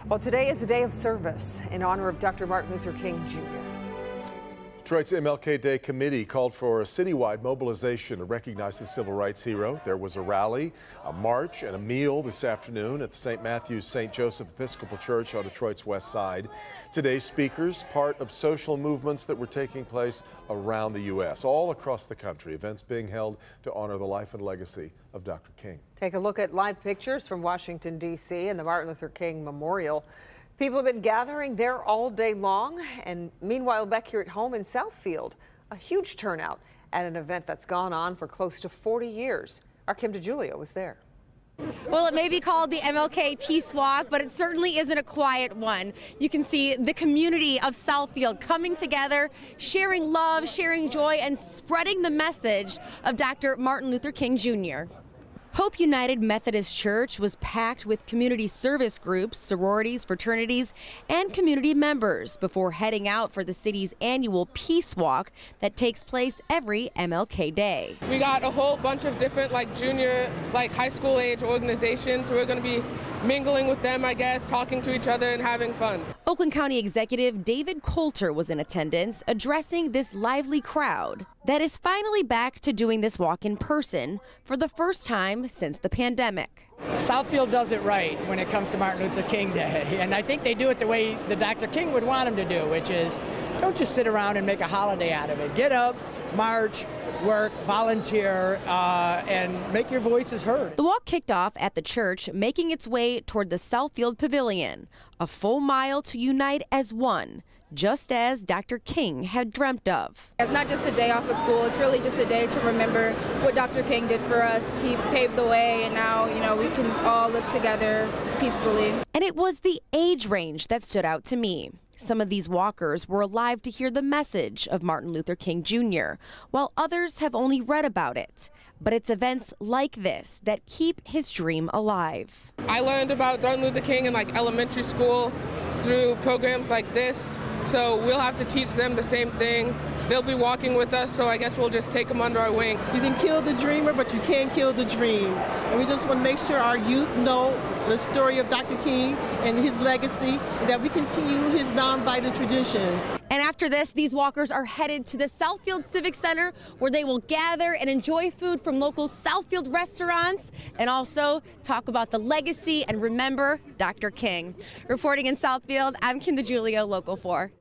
Well, today is a day of service in honor of Dr. Martin Luther King Jr. Detroit's MLK Day committee called for a citywide mobilization to recognize the civil rights hero. There was a rally, a march, and a meal this afternoon at the St. Matthew's St. Joseph Episcopal Church on Detroit's west side. Today's speakers, part of social movements that were taking place around the U.S., all across the country, events being held to honor the life and legacy of Dr. King. Take a look at live pictures from Washington, D.C. and the Martin Luther King Memorial. People have been gathering there all day long, and meanwhile back here at home in Southfield, a huge turnout at an event that's gone on for close to 40 years. Our Kim DeJulio was there. Well, it may be called the MLK Peace Walk, but it certainly isn't a quiet one. You can see the community of Southfield coming together, sharing love, sharing joy, and spreading the message of Dr. Martin Luther King Jr. Hope United Methodist Church was packed with community service groups, sororities, fraternities, and community members before heading out for the city's annual Peace Walk that takes place every MLK Day. We got a whole bunch of different junior, high school age organizations. We're going to be mingling with them, I guess, talking to each other and having fun. Oakland County Executive David Coulter was in attendance, addressing this lively crowd that is finally back to doing this walk in person for the first time since the pandemic. Southfield does it right when it comes to Martin Luther King Day, and I think they do it the way that Dr. King would want him to do, which is don't just sit around and make a holiday out of it. Get up, march, work, volunteer, and make your voices heard. The walk kicked off at the church, making its way toward the Southfield Pavilion, a full mile to unite as one, just as Dr. King had dreamt of. It's not just a day off of school, it's really just a day to remember what Dr. King did for us. He paved the way, and now, we can all live together peacefully. And it was the age range that stood out to me. Some of these walkers were alive to hear the message of Martin Luther King Jr., while others have only read about it. But it's events like this that keep his dream alive. I learned about Martin Luther King in elementary school through programs like this, so we'll have to teach them the same thing. They'll be walking with us, so I guess we'll just take them under our wing. You can kill the dreamer, but you can't kill the dream. And we just want to make sure our youth know the story of Dr. King and his legacy, and that we continue his nonviolent traditions. And after this, these walkers are headed to the Southfield Civic Center, where they will gather and enjoy food from local Southfield restaurants and also talk about the legacy and remember Dr. King. Reporting in Southfield, I'm Kim DeJulio, Local 4.